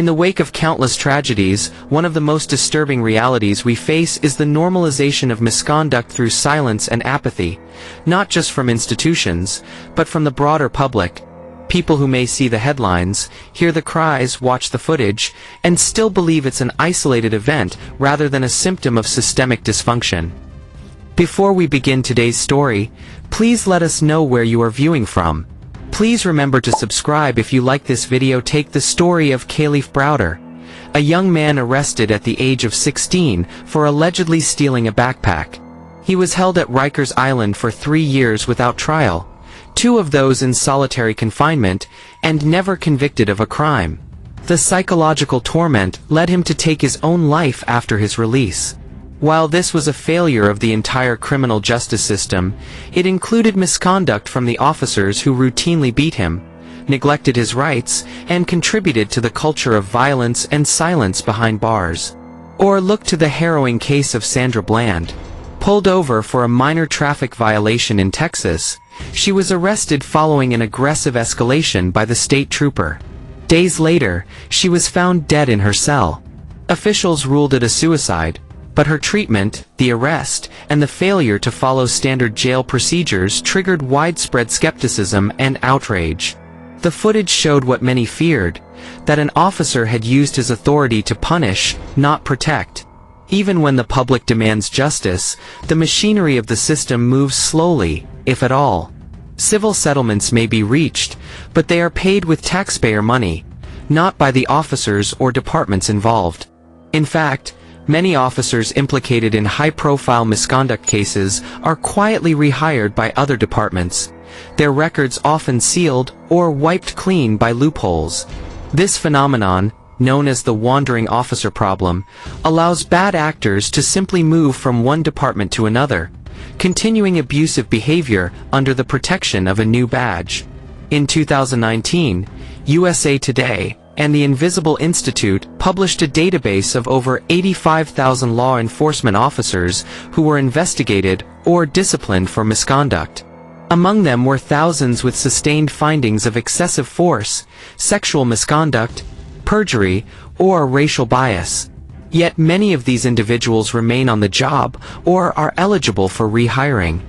In the wake of countless tragedies, one of the most disturbing realities we face is the normalization of misconduct through silence and apathy, not just from institutions, but from the broader public. People who may see the headlines, hear the cries, watch the footage, and still believe it's an isolated event rather than a symptom of systemic dysfunction. Before we begin today's story, please let us know where you are viewing from. Please remember to subscribe if you like this video. Take the story of Khalif Browder, a young man arrested at the age of 16 for allegedly stealing a backpack. He was held at Rikers Island for 3 years without trial, 2 of those in solitary confinement, and never convicted of a crime. The psychological torment led him to take his own life after his release. While this was a failure of the entire criminal justice system, it included misconduct from the officers who routinely beat him, neglected his rights, and contributed to the culture of violence and silence behind bars. Or look to the harrowing case of Sandra Bland. Pulled over for a minor traffic violation in Texas, she was arrested following an aggressive escalation by the state trooper. Days later, she was found dead in her cell. Officials ruled it a suicide, but her treatment, the arrest, and the failure to follow standard jail procedures triggered widespread skepticism and outrage. The footage showed what many feared, that an officer had used his authority to punish, not protect. Even when the public demands justice, the machinery of the system moves slowly, if at all. Civil settlements may be reached, but they are paid with taxpayer money, not by the officers or departments involved. In fact, many officers implicated in high-profile misconduct cases are quietly rehired by other departments, their records often sealed or wiped clean by loopholes. This phenomenon, known as the wandering officer problem, allows bad actors to simply move from one department to another, continuing abusive behavior under the protection of a new badge. In 2019, USA Today and the Invisible Institute published a database of over 85,000 law enforcement officers who were investigated or disciplined for misconduct. Among them were thousands with sustained findings of excessive force, sexual misconduct, perjury, or racial bias. Yet many of these individuals remain on the job or are eligible for rehiring.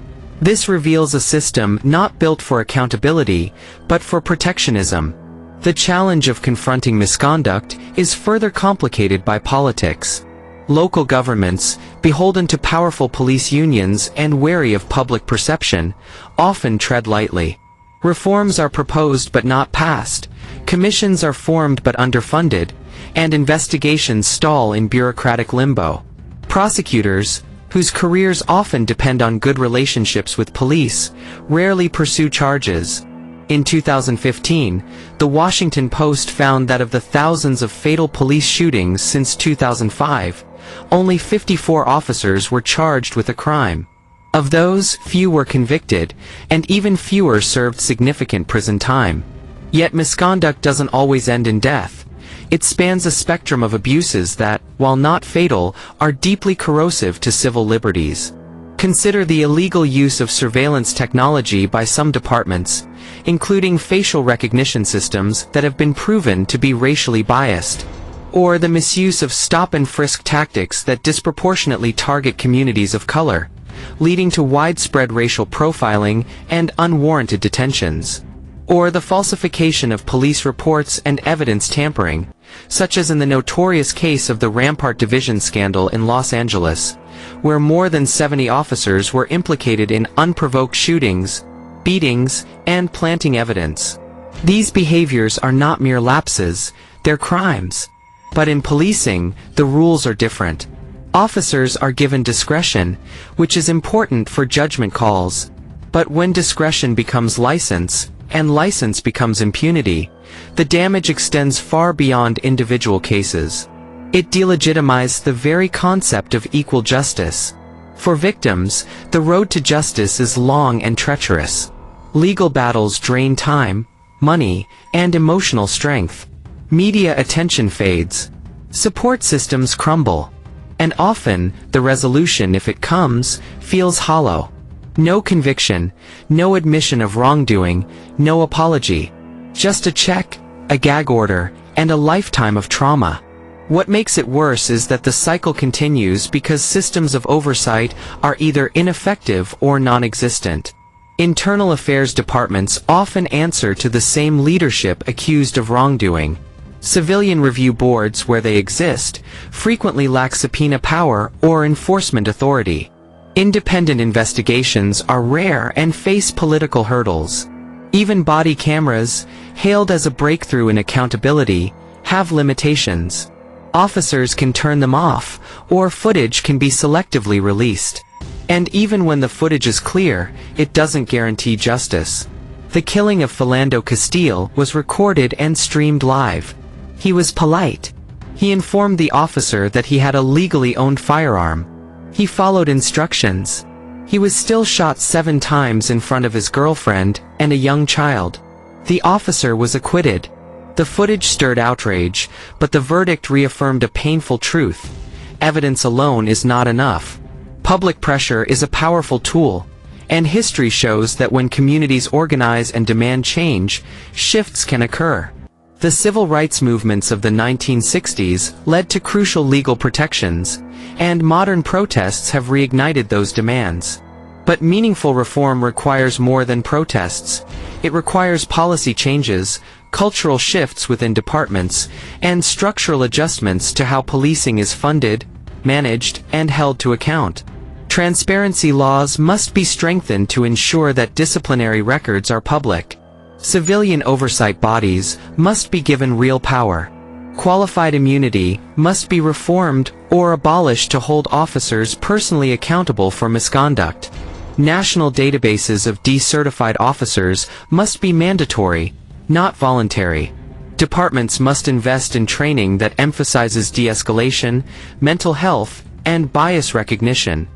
This reveals a system not built for accountability, but for protectionism. The challenge of confronting misconduct is further complicated by politics. Local governments, beholden to powerful police unions and wary of public perception, often tread lightly. Reforms are proposed but not passed, commissions are formed but underfunded, and investigations stall in bureaucratic limbo. Prosecutors, whose careers often depend on good relationships with police, rarely pursue charges. In 2015, The Washington Post found that of the thousands of fatal police shootings since 2005, only 54 officers were charged with a crime. Of those, few were convicted, and even fewer served significant prison time. Yet misconduct doesn't always end in death. It spans a spectrum of abuses that, while not fatal, are deeply corrosive to civil liberties. Consider the illegal use of surveillance technology by some departments, including facial recognition systems that have been proven to be racially biased, or the misuse of stop-and-frisk tactics that disproportionately target communities of color, leading to widespread racial profiling and unwarranted detentions, or the falsification of police reports and evidence tampering, such as in the notorious case of the Rampart Division scandal in Los Angeles, where more than 70 officers were implicated in unprovoked shootings, beatings, and planting evidence. These behaviors are not mere lapses, they're crimes. But in policing, the rules are different. Officers are given discretion, which is important for judgment calls. But when discretion becomes license, and license becomes impunity, the damage extends far beyond individual cases. It delegitimizes the very concept of equal justice. For victims, the road to justice is long and treacherous. Legal battles drain time, money, and emotional strength. Media attention fades. Support systems crumble. And often, the resolution, if it comes, feels hollow. No conviction, no admission of wrongdoing, no apology. Just a check, a gag order, and a lifetime of trauma. What makes it worse is that the cycle continues because systems of oversight are either ineffective or non-existent. Internal affairs departments often answer to the same leadership accused of wrongdoing. Civilian review boards, where they exist, frequently lack subpoena power or enforcement authority. Independent investigations are rare and face political hurdles. Even body cameras, hailed as a breakthrough in accountability, have limitations. Officers can turn them off, or footage can be selectively released. And even when the footage is clear, it doesn't guarantee justice. The killing of Philando Castile was recorded and streamed live. He was polite. He informed the officer that he had a legally owned firearm. He followed instructions. He was still shot 7 times in front of his girlfriend and a young child. The officer was acquitted. The footage stirred outrage, but the verdict reaffirmed a painful truth. Evidence alone is not enough. Public pressure is a powerful tool, and history shows that when communities organize and demand change, shifts can occur. The civil rights movements of the 1960s led to crucial legal protections, and modern protests have reignited those demands. But meaningful reform requires more than protests. It requires policy changes, cultural shifts within departments, and structural adjustments to how policing is funded, managed, and held to account. Transparency laws must be strengthened to ensure that disciplinary records are public. Civilian oversight bodies must be given real power. Qualified immunity must be reformed or abolished to hold officers personally accountable for misconduct. National databases of decertified officers must be mandatory, not voluntary. Departments must invest in training that emphasizes de-escalation, mental health, and bias recognition,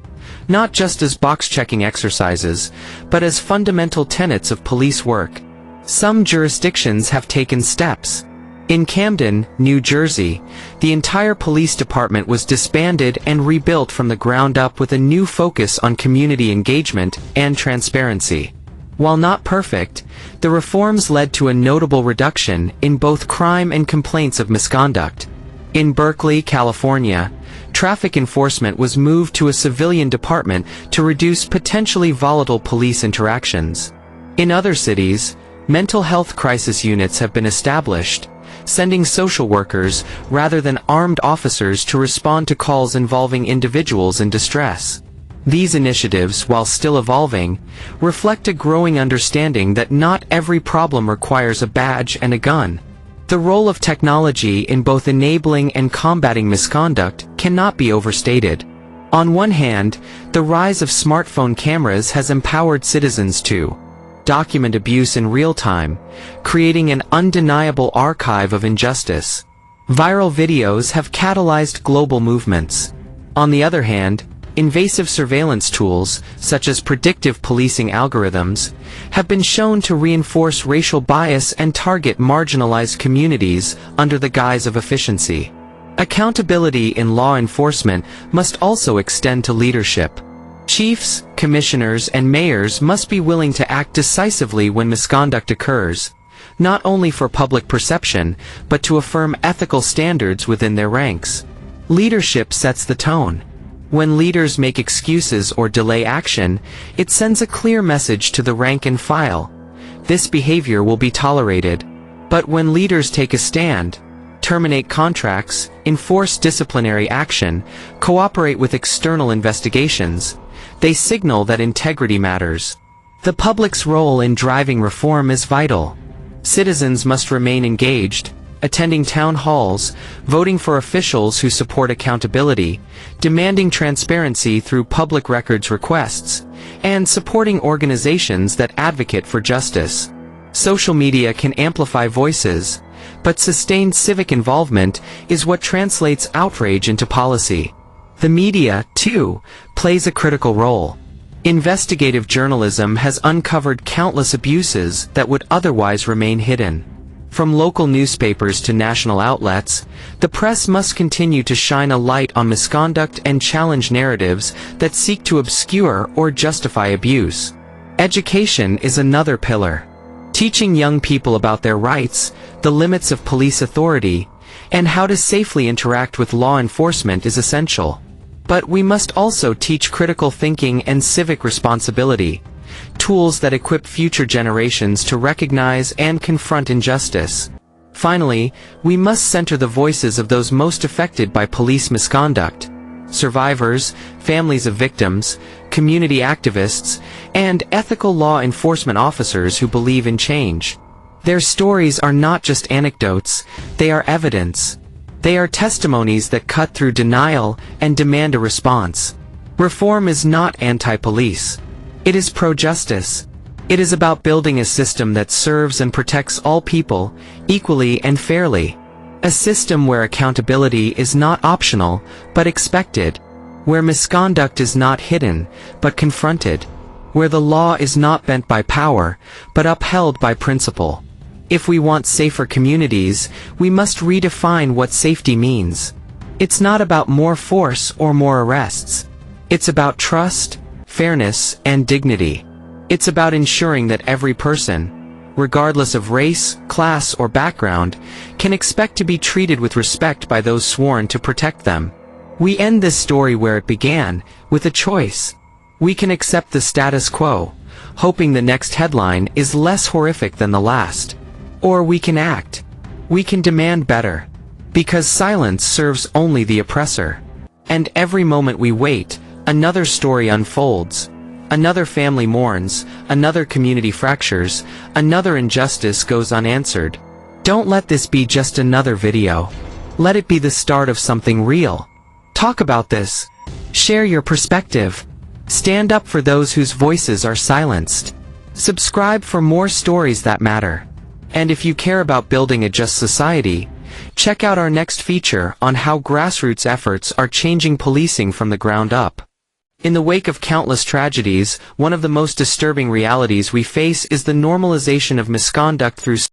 not just as box-checking exercises, but as fundamental tenets of police work. Some jurisdictions have taken steps. In Camden, New Jersey, the entire police department was disbanded and rebuilt from the ground up with a new focus on community engagement and transparency. While not perfect, the reforms led to a notable reduction in both crime and complaints of misconduct. In Berkeley, California, traffic enforcement was moved to a civilian department to reduce potentially volatile police interactions. In other cities, mental health crisis units have been established, sending social workers rather than armed officers to respond to calls involving individuals in distress. These initiatives, while still evolving, reflect a growing understanding that not every problem requires a badge and a gun. The role of technology in both enabling and combating misconduct cannot be overstated. On one hand, the rise of smartphone cameras has empowered citizens to document abuse in real time, creating an undeniable archive of injustice. Viral videos have catalyzed global movements. On the other hand, invasive surveillance tools, such as predictive policing algorithms, have been shown to reinforce racial bias and target marginalized communities under the guise of efficiency. Accountability in law enforcement must also extend to leadership. Chiefs, commissioners, and mayors must be willing to act decisively when misconduct occurs, not only for public perception, but to affirm ethical standards within their ranks. Leadership sets the tone. When leaders make excuses or delay action, it sends a clear message to the rank and file. This behavior will be tolerated. But when leaders take a stand, terminate contracts, enforce disciplinary action, cooperate with external investigations, they signal that integrity matters. The public's role in driving reform is vital. Citizens must remain engaged, attending town halls, voting for officials who support accountability, demanding transparency through public records requests, and supporting organizations that advocate for justice. Social media can amplify voices, but sustained civic involvement is what translates outrage into policy. The media, too, plays a critical role. Investigative journalism has uncovered countless abuses that would otherwise remain hidden. From local newspapers to national outlets, the press must continue to shine a light on misconduct and challenge narratives that seek to obscure or justify abuse. Education is another pillar. Teaching young people about their rights, the limits of police authority, and how to safely interact with law enforcement is essential. But we must also teach critical thinking and civic responsibility, tools that equip future generations to recognize and confront injustice. Finally, we must center the voices of those most affected by police misconduct: survivors, families of victims, community activists, and ethical law enforcement officers who believe in change. Their stories are not just anecdotes, they are evidence. They are testimonies that cut through denial and demand a response. Reform is not anti-police. It is pro-justice. It is about building a system that serves and protects all people, equally and fairly. A system where accountability is not optional, but expected. Where misconduct is not hidden, but confronted. Where the law is not bent by power, but upheld by principle. If we want safer communities, we must redefine what safety means. It's not about more force or more arrests. It's about trust, fairness, and dignity. It's about ensuring that every person, regardless of race, class, or background, can expect to be treated with respect by those sworn to protect them. We end this story where it began, with a choice. We can accept the status quo, hoping the next headline is less horrific than the last. Or we can act. We can demand better. Because silence serves only the oppressor. And every moment we wait, another story unfolds. Another family mourns, another community fractures, another injustice goes unanswered. Don't let this be just another video. Let it be the start of something real. Talk about this. Share your perspective. Stand up for those whose voices are silenced. Subscribe for more stories that matter. And if you care about building a just society, check out our next feature on how grassroots efforts are changing policing from the ground up. In the wake of countless tragedies, one of the most disturbing realities we face is the normalization of misconduct through